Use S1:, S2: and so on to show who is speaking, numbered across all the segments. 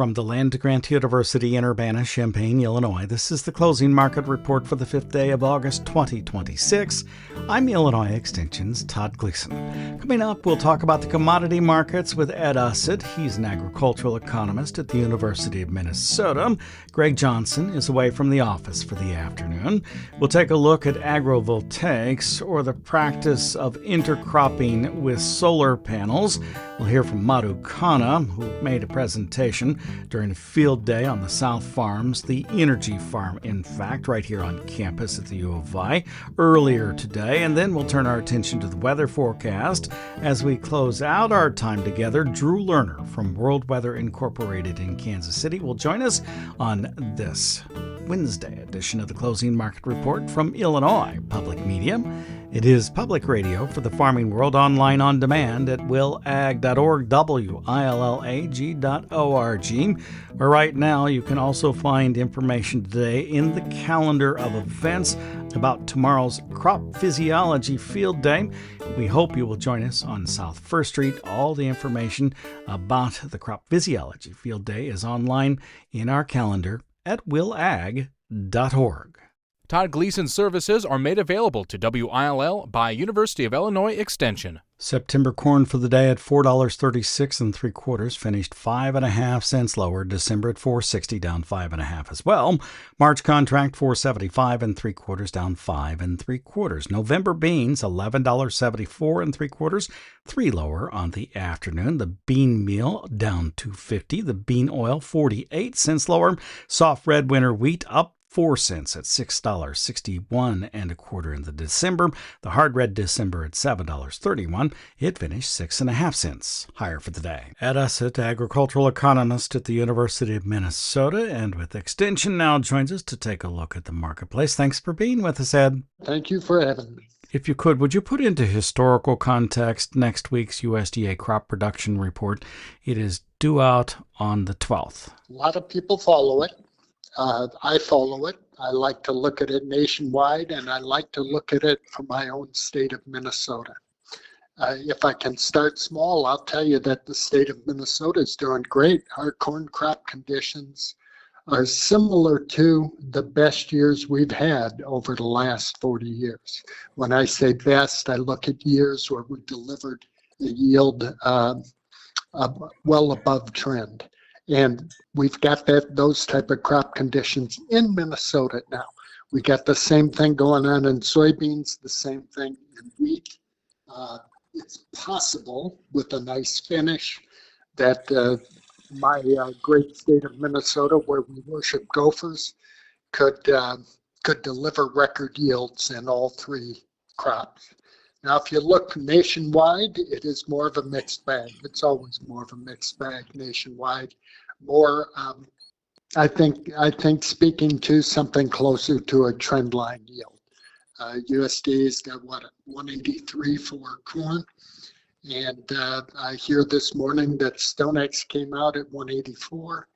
S1: From the land-grant University in Urbana-Champaign, Illinois, this is the closing market report for the 5th day of August 2026. I'm Illinois Extension's Todd Gleason. Coming up, we'll talk about the commodity markets with Ed Usset. He's an agricultural economist at the University of Minnesota. Greg Johnson is away from the office for the afternoon. We'll take a look at agrivoltaics, or the practice of intercropping with solar panels. We'll hear from Madhu Khanna, who made a presentation during a field day on the South Farms, the Energy Farm, in fact, right here on campus at the U of I earlier today. And then we'll turn our attention to the weather forecast as we close out our time together. Drew Lerner from World Weather Incorporated in Kansas City will join us on this Wednesday edition of the Closing Market Report from Illinois Public Media. It is public radio for the farming world, online on demand at willag.org, willag.org, where right now you can also find information today in the calendar of events about tomorrow's Crop Physiology Field Day. We hope you will join us on South First Street. All the information about the Crop Physiology Field Day is online in our calendar at willag.org.
S2: Todd Gleason's services are made available to WILL by University of Illinois Extension.
S1: September corn for the day at $4.36 3/4, finished 5.5 cents lower. December at $4.60, down 5.5 as well. March contract $4.75 3/4, down 5 3/4. November beans $11.74 3/4, 3 lower on the afternoon. The bean meal down $2.50. The bean oil 48 cents lower. Soft red winter wheat up 4 cents at $6.61 1/4 in the December. The hard red December at $7.31. It finished 6.5 cents higher for the day. Ed Usset, agricultural economist at the University of Minnesota, and with Extension now joins us to take a look at the marketplace. Thanks for being with us, Ed.
S3: Thank you for having me.
S1: If you could, would you put into historical context next week's USDA crop production report? It is due out on the 12th.
S3: A lot of people follow it. I follow it. I like to look at it nationwide, and I like to look at it from my own state of Minnesota. If I can start small, I'll tell you that the state of Minnesota is doing great. Our corn crop conditions are similar to the best years we've had over the last 40 years. When I say best, I look at years where we delivered a yield well above trend. And we've got those type of crop conditions in Minnesota now. We got the same thing going on in soybeans, the same thing in wheat. It's possible with a nice finish that my great state of Minnesota, where we worship gophers, could deliver record yields in all three crops. Now, if you look nationwide, it is more of a mixed bag. It's always more of a mixed bag nationwide. More, I think speaking to something closer to a trend line yield. USDA's got 183 for corn, and I hear this morning that StoneX came out at 184,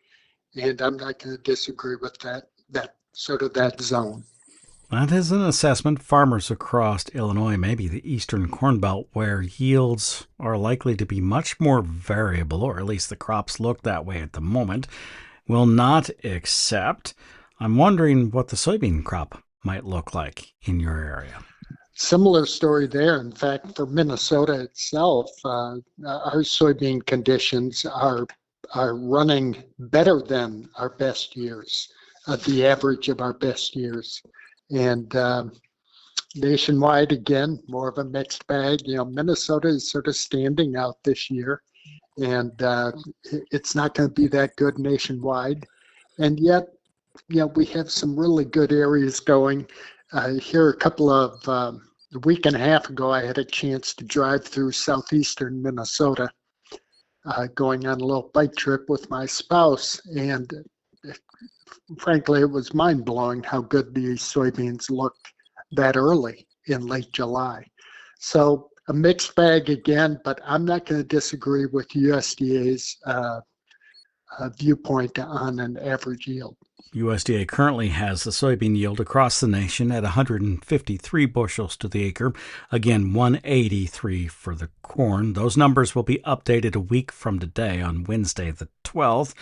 S3: and I'm not going to disagree with that zone.
S1: That is an assessment. Farmers across Illinois, maybe the eastern corn belt, where yields are likely to be much more variable, or at least the crops look that way at the moment, will not accept. I'm wondering what the soybean crop might look like in your area.
S3: Similar story there. In fact, for Minnesota itself, our soybean conditions are running better than our best years, the average of our best years. And nationwide, again, more of a mixed bag. Minnesota is sort of standing out this year, and it's not going to be that good nationwide. And yet, we have some really good areas going. Here a couple of a week and a half ago, I had a chance to drive through southeastern Minnesota, going on a little bike trip with my spouse, and frankly, it was mind-blowing how good these soybeans looked that early in late July. So a mixed bag again, but I'm not going to disagree with USDA's viewpoint on an average yield.
S1: USDA currently has the soybean yield across the nation at 153 bushels to the acre. Again, 183 for the corn. Those numbers will be updated a week from today on Wednesday the 12th.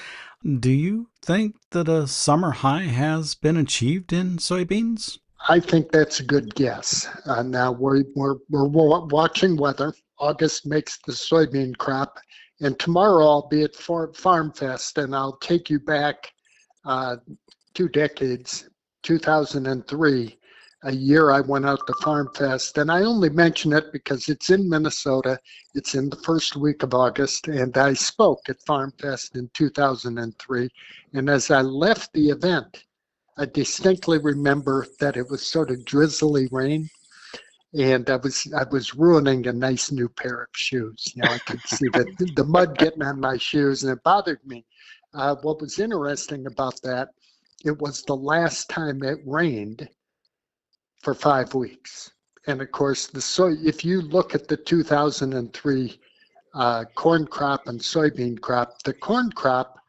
S1: Do you think that a summer high has been achieved in soybeans?
S3: I think that's a good guess. Now we're watching weather. August makes the soybean crop, and tomorrow I'll be at Farm Fest, and I'll take you back 2 decades, 2003, a year I went out to Farm Fest, and I only mention it because it's in Minnesota. It's in the first week of August, and I spoke at Farm Fest in 2003. And as I left the event, I distinctly remember that it was sort of drizzly rain, and I was ruining a nice new pair of shoes. I could see the mud getting on my shoes, and it bothered me. What was interesting about that, it was the last time it rained for 5 weeks. And of course, if you look at the 2003 corn crop and soybean crop, the corn crop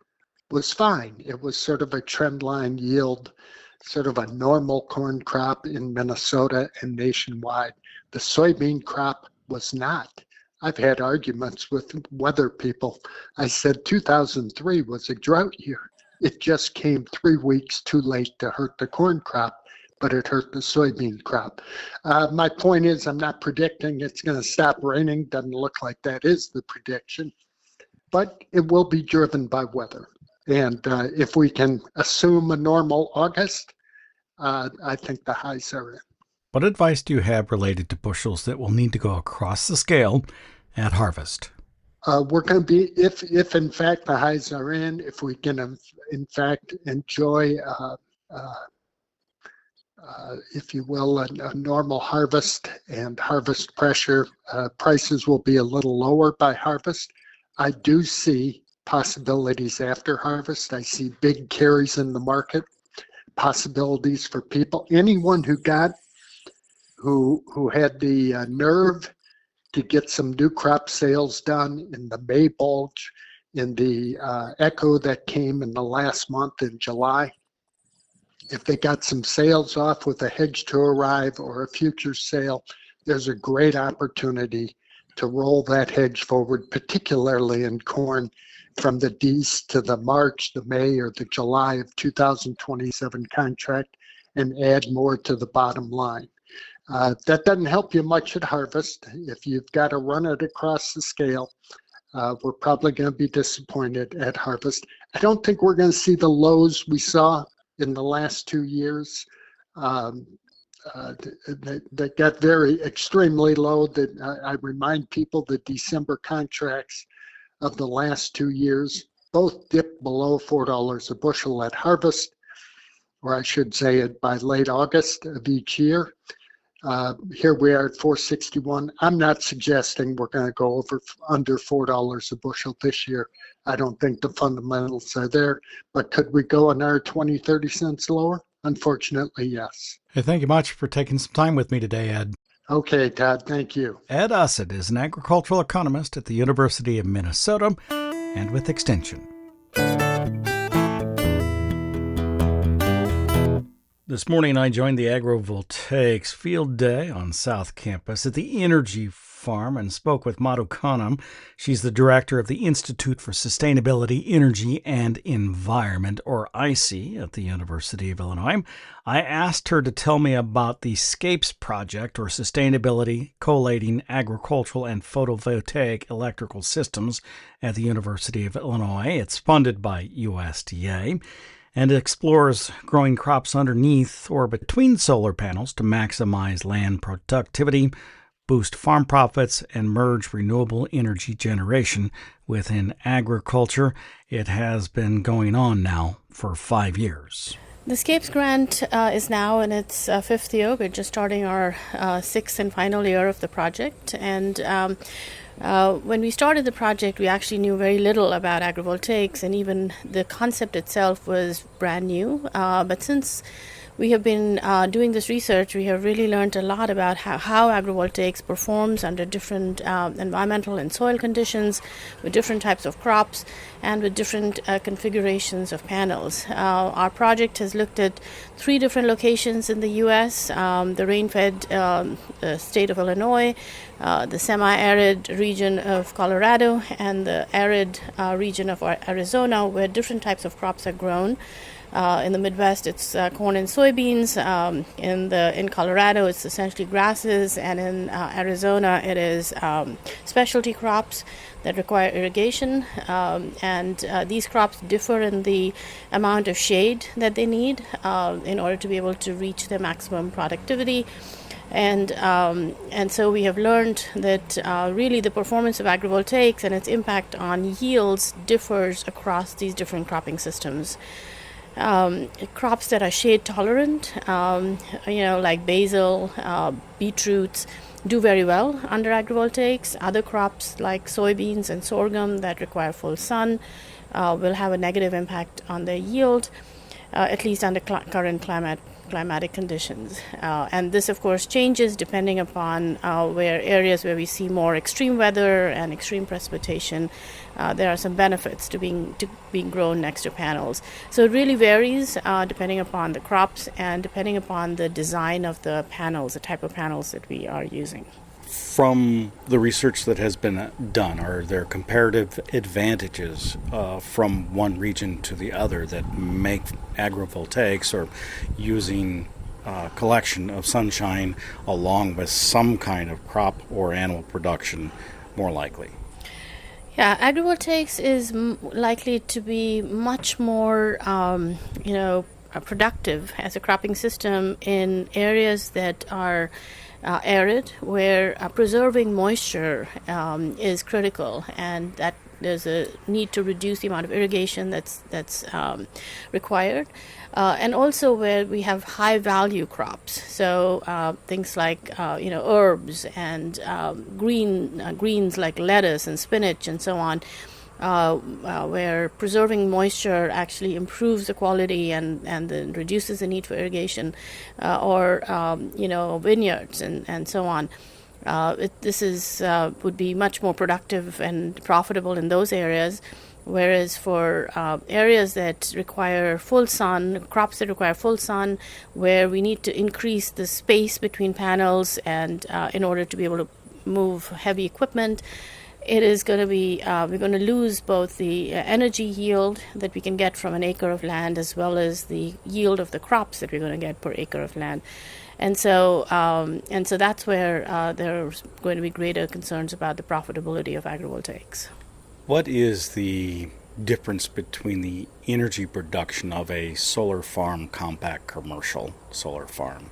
S3: was fine. It was sort of a trend line yield, sort of a normal corn crop in Minnesota and nationwide. The soybean crop was not. I've had arguments with weather people. I said 2003 was a drought year. It just came 3 weeks too late to hurt the corn crop, but it hurt the soybean crop. My point is, I'm not predicting it's going to stop raining. Doesn't look like that is the prediction, but it will be driven by weather. And if we can assume a normal August, I think the highs are in.
S1: What advice do you have related to bushels that will need to go across the scale at harvest?
S3: We're going to be, if in fact the highs are in, if we can in fact enjoy, if you will, a normal harvest and harvest pressure, prices will be a little lower by harvest. I do see possibilities after harvest. I see big carries in the market, possibilities for people. Anyone who had the nerve to get some new crop sales done in the May bulge, in the echo that came in the last month in July, if they got some sales off with a hedge to arrive or a future sale, there's a great opportunity to roll that hedge forward, particularly in corn, from the D's to the March, the May, or the July of 2027 contract, and add more to the bottom line. That doesn't help you much at harvest. If you've got to run it across the scale, we're probably going to be disappointed at harvest. I don't think we're going to see the lows we saw in the last 2 years. That got very extremely low. I remind people the December contracts of the last 2 years both dipped below $4 a bushel at harvest, or I should say it by late August of each year. Here we are at 461. I'm not suggesting we're going to go under $4 a bushel this year. I don't think the fundamentals are there, but could we go another 20, 30 cents lower? Unfortunately, yes.
S1: Hey, thank you much for taking some time with me today, Ed.
S3: Okay, Todd, thank you.
S1: Ed Usset is an agricultural economist at the University of Minnesota and with Extension. This morning, I joined the Agrivoltaics Field Day on South Campus at the Energy Farm and spoke with Madhu Khanna. She's the director of the Institute for Sustainability, Energy, and Environment, or ICE, at the University of Illinois. I asked her to tell me about the SCAPES project, or Sustainability Collating Agricultural and Photovoltaic Electrical Systems, at the University of Illinois. It's funded by USDA. And it explores growing crops underneath or between solar panels to maximize land productivity, boost farm profits, and merge renewable energy generation within agriculture. It has been going on now for 5 years.
S4: The SCAPES grant is now in its fifth year. We're just starting our sixth and final year of the project. And when we started the project, we actually knew very little about agrivoltaics, and even the concept itself was brand new. But since we have been doing this research, we have really learned a lot about how agrivoltaics performs under different environmental and soil conditions, with different types of crops, and with different configurations of panels. Our project has looked at 3 different locations in the U.S., the rain-fed state of Illinois, the semi-arid region of Colorado, and the arid region of Arizona, where different types of crops are grown. In the Midwest, it's corn and soybeans. In Colorado, it's essentially grasses, and in Arizona, it is specialty crops that require irrigation. And these crops differ in the amount of shade that they need in order to be able to reach their maximum productivity. And so we have learned that really the performance of agrivoltaics and its impact on yields differs across these different cropping systems. Crops that are shade tolerant, like basil, beetroots, do very well under agrivoltaics. Other crops like soybeans and sorghum that require full sun will have a negative impact on their yield, at least under current climatic conditions. And this, of course, changes depending upon where areas where we see more extreme weather and extreme precipitation. There are some benefits to being grown next to panels. So it really varies depending upon the crops and depending upon the design of the panels, the type of panels that we are using.
S1: From the research that has been done, are there comparative advantages from one region to the other that make agrivoltaics or using collection of sunshine along with some kind of crop or animal production more likely?
S4: Yeah, agrivoltaics is likely to be much more, productive as a cropping system in areas that are arid, where preserving moisture is critical, and that there's a need to reduce the amount of irrigation that's required, and also where we have high value crops. So things like herbs and greens like lettuce and spinach and so on. Where preserving moisture actually improves the quality and then reduces the need for irrigation, or vineyards and so on. This would be much more productive and profitable in those areas. Whereas for areas that require full sun, crops that require full sun, where we need to increase the space between panels and in order to be able to move heavy equipment, it is going to be, we're going to lose both the energy yield that we can get from an acre of land as well as the yield of the crops that we're going to get per acre of land. And so that's where there's going to be greater concerns about the profitability of agrivoltaics.
S1: What is the difference between the energy production of a solar farm, compact commercial solar farm?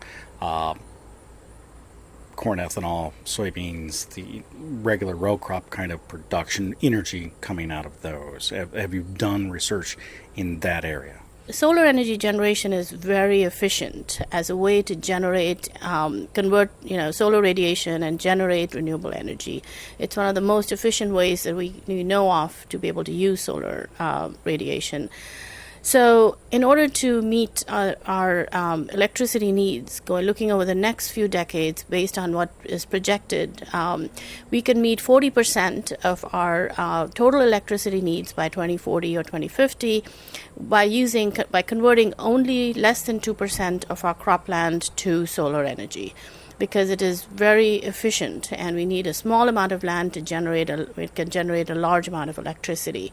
S1: Corn ethanol, soybeans, the regular row crop kind of production, energy coming out of those. Have you done research in that area?
S4: Solar energy generation is very efficient as a way to generate, convert, solar radiation and generate renewable energy. It's one of the most efficient ways that we know of to be able to use solar radiation. So in order to meet our electricity needs, looking over the next few decades based on what is projected, we can meet 40% of our total electricity needs by 2040 or 2050 by converting only less than 2% of our cropland to solar energy, because it is very efficient and we need a small amount of land to it can generate a large amount of electricity.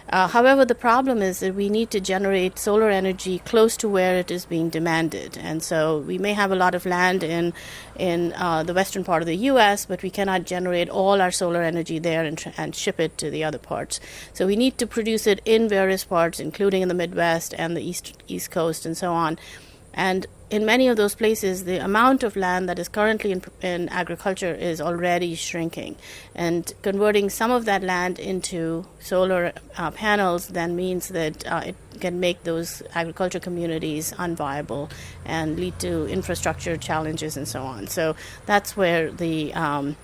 S4: However, the problem is that we need to generate solar energy close to where it is being demanded. And so we may have a lot of land in the western part of the U.S., but we cannot generate all our solar energy there and ship it to the other parts. So we need to produce it in various parts, including in the Midwest and the East Coast and so on. And in many of those places, the amount of land that is currently in agriculture is already shrinking. And converting some of that land into solar panels then means that it can make those agriculture communities unviable and lead to infrastructure challenges and so on. So that's where the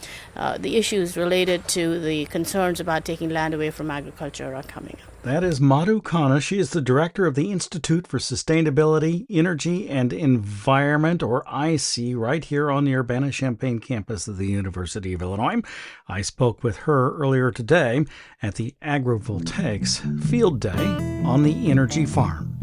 S4: issues related to the concerns about taking land away from agriculture are coming up.
S1: That is Madhu Khanna. She is the director of the Institute for Sustainability, Energy, and Environment, or IC, right here on the Urbana-Champaign campus of the University of Illinois. I spoke with her earlier today at the Agrivoltaics Field Day on the Energy Farm.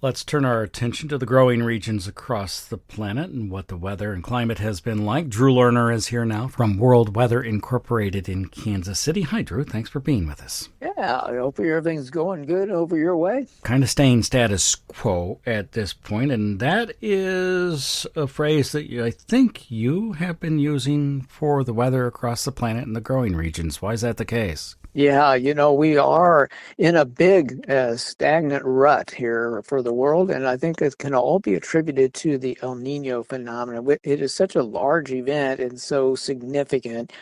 S1: Let's turn our attention to the growing regions across the planet and what the weather and climate has been like. Drew Lerner is here now from World Weather Incorporated in Kansas City. Hi, Drew. Thanks for being with us.
S5: Yeah, I hope everything's going good over your way.
S1: Kind of staying status quo at this point, and that is a phrase that I think you have been using for the weather across the planet and the growing regions. Why is that the case?
S5: Yeah, we are in a big stagnant rut here for the world, and I think it can all be attributed to the El Niño phenomenon. It is such a large event and so significant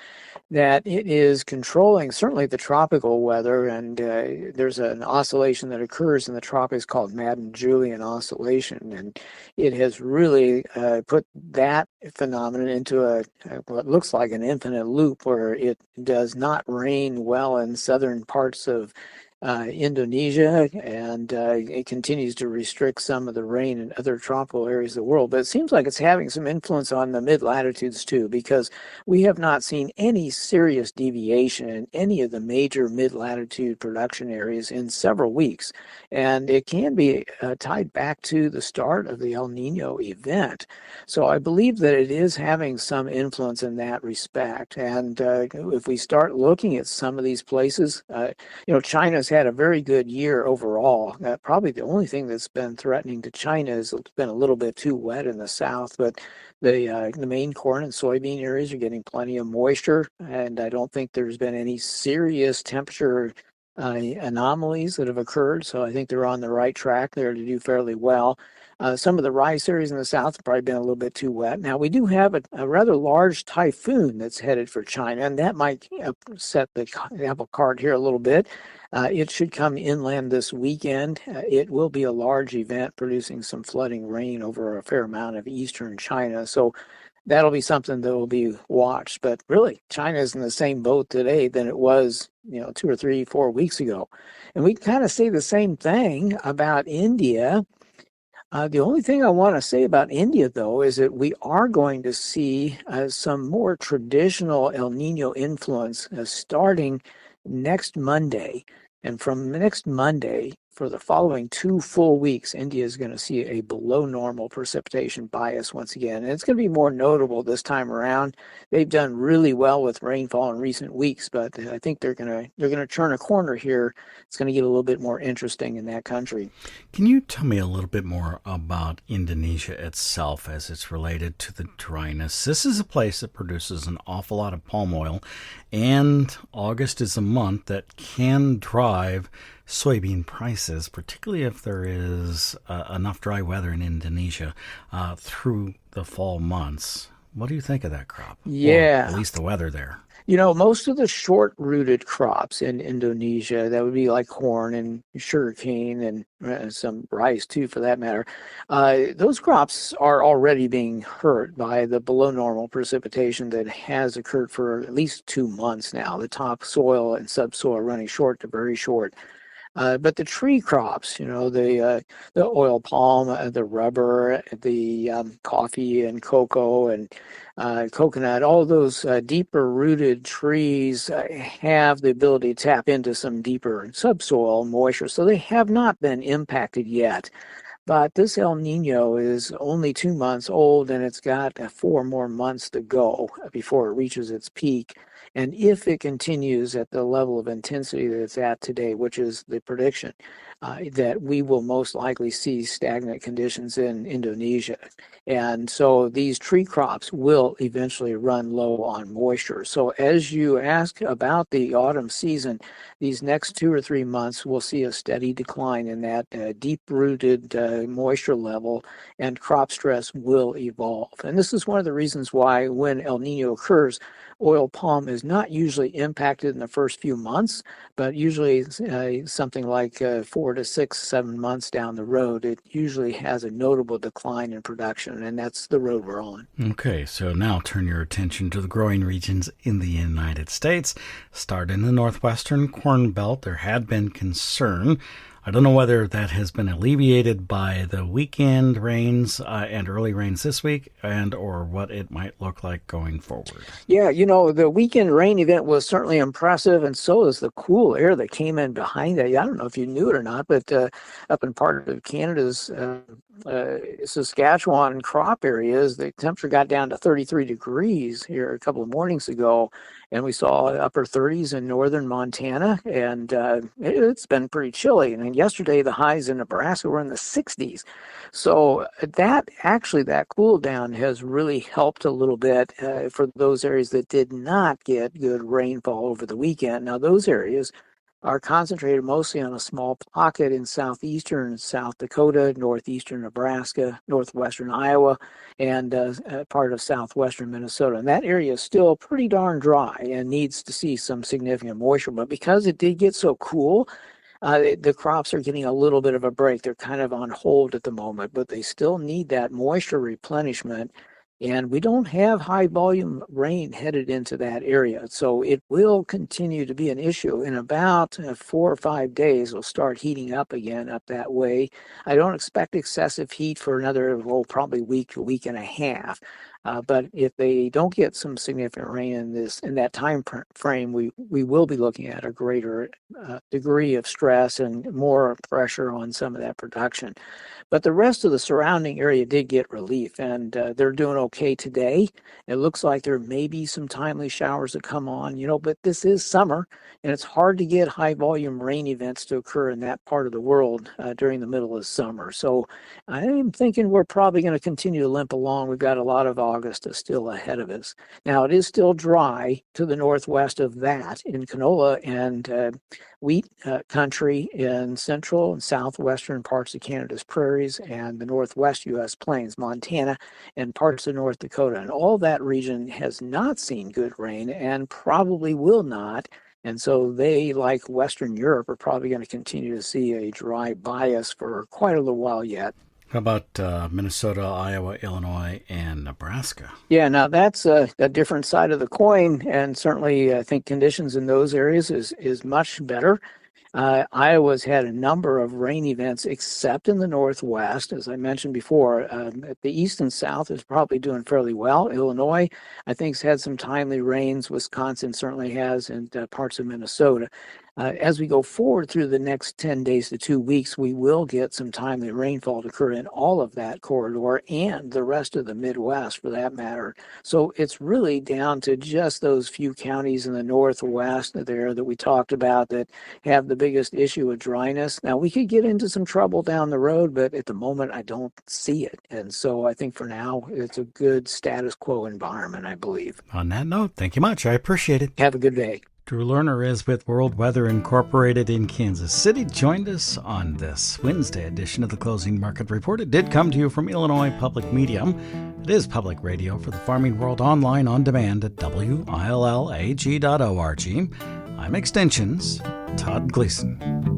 S5: that it is controlling certainly the tropical weather, and there's an oscillation that occurs in the tropics called Madden-Julian oscillation, and it has really put that phenomenon into what looks like an infinite loop where it does not rain well in southern parts of Indonesia, and it continues to restrict some of the rain in other tropical areas of the world. But it seems like it's having some influence on the mid-latitudes too, because we have not seen any serious deviation in any of the major mid-latitude production areas in several weeks. And it can be tied back to the start of the El Niño event. So I believe that it is having some influence in that respect. And if we start looking at some of these places, China's had a very good year overall. Probably the only thing that's been threatening to China is it's been a little bit too wet in the south, but the main corn and soybean areas are getting plenty of moisture, and I don't think there's been any serious temperature anomalies that have occurred, so I think they're on the right track there to do fairly well. Some of the rice areas in the south have probably been a little bit too wet. Now, we do have a rather large typhoon that's headed for China, and that might set the apple cart here a little bit. It should come inland this weekend. It will be a large event producing some flooding rain over a fair amount of eastern China. So that'll be something that will be watched. But really, China is in the same boat today than it was, 2 or 3, 4 weeks ago. And we kind of say the same thing about India. The only thing I want to say about India, though, is that we are going to see some more traditional El Niño influence starting next Monday. And from next Monday, for the following 2 full weeks, India is going to see a below normal precipitation bias once again. And it's going to be more notable this time around. They've done really well with rainfall in recent weeks, but I think they're going to turn a corner here. It's going to get a little bit more interesting in that country.
S1: Can you tell me a little bit more about Indonesia itself as it's related to the dryness? This is a place that produces an awful lot of palm oil, and August is a month that can drive soybean prices, particularly if there is enough dry weather in Indonesia through the fall months. What do you think of that crop?
S5: Yeah.
S1: Or at least the weather there.
S5: Most of the short-rooted crops in Indonesia, that would be like corn and sugarcane and some rice too, for that matter, those crops are already being hurt by the below normal precipitation that has occurred for at least 2 months now. The topsoil and subsoil running short to very short. But the tree crops, the oil palm, the rubber, the coffee and cocoa and coconut, all those deeper rooted trees have the ability to tap into some deeper subsoil moisture. So they have not been impacted yet. But this El Niño is only 2 months old, and it's got 4 more months to go before it reaches its peak. And if it continues at the level of intensity that it's at today, which is the prediction, that we will most likely see stagnant conditions in Indonesia. And so these tree crops will eventually run low on moisture. So as you ask about the autumn season, these next 2 or 3 months, we'll see a steady decline in that deep-rooted moisture level, and crop stress will evolve. And this is one of the reasons why when El Niño occurs, oil palm is not usually impacted in the first few months, but usually something like 4 4 to 6, 7 months down the road, it usually has a notable decline in production, and that's the road we're on.
S1: Okay, so now turn your attention to the growing regions in the United States. Start in the northwestern Corn Belt. There had been concern. I don't know whether that has been alleviated by the weekend rains and early rains this week, and or what it might look like going forward.
S5: Yeah, the weekend rain event was certainly impressive, and so is the cool air that came in behind that. I don't know if you knew it or not, but up in part of Canada's Saskatchewan crop areas, the temperature got down to 33 degrees here a couple of mornings ago, and we saw upper 30s in northern Montana, and it's been pretty chilly. And yesterday, the highs in Nebraska were in the 60s. So that cool down has really helped a little bit for those areas that did not get good rainfall over the weekend. Now, those areas are concentrated mostly on a small pocket in southeastern South Dakota, northeastern Nebraska, northwestern Iowa, and part of southwestern Minnesota. And that area is still pretty darn dry and needs to see some significant moisture. But because it did get so cool, the crops are getting a little bit of a break. They're kind of on hold at the moment, but they still need that moisture replenishment. And we don't have high volume rain headed into that area. So it will continue to be an issue. In about 4 or 5 days, we'll start heating up again up that way. I don't expect excessive heat for another, probably week and a half. But if they don't get some significant rain in that time frame, we will be looking at a greater degree of stress and more pressure on some of that production. But the rest of the surrounding area did get relief, and they're doing okay today. It looks like there may be some timely showers that come on, but this is summer, and it's hard to get high volume rain events to occur in that part of the world during the middle of summer. So I'm thinking we're probably going to continue to limp along. We've got a lot of August is still ahead of us. Now, it is still dry to the northwest of that in canola and wheat country in central and southwestern parts of Canada's prairies and the northwest U.S. plains, Montana, and parts of North Dakota. And all that region has not seen good rain and probably will not. And so they, like Western Europe, are probably going to continue to see a dry bias for quite a little while yet.
S1: How about Minnesota, Iowa, Illinois, and Nebraska?
S5: Yeah, now that's a different side of the coin, and certainly I think conditions in those areas is much better. Iowa's had a number of rain events, except in the northwest, as I mentioned before. The east and south is probably doing fairly well. Illinois, I think, has had some timely rains. Wisconsin certainly has, and parts of Minnesota. As we go forward through the next 10 days to 2 weeks, we will get some timely rainfall to occur in all of that corridor and the rest of the Midwest, for that matter. So it's really down to just those few counties in the Northwest there that we talked about that have the biggest issue with dryness. Now, we could get into some trouble down the road, but at the moment, I don't see it. And so I think for now, it's a good status quo environment, I believe.
S1: On that note, thank you much. I appreciate it.
S5: Have a good day.
S1: Drew Lerner is with World Weather Incorporated in Kansas City. Joined us on this Wednesday edition of the Closing Market Report. It did come to you from Illinois Public Media. It is public radio for the farming world, online on demand at willag.org. I'm Extensions Todd Gleason.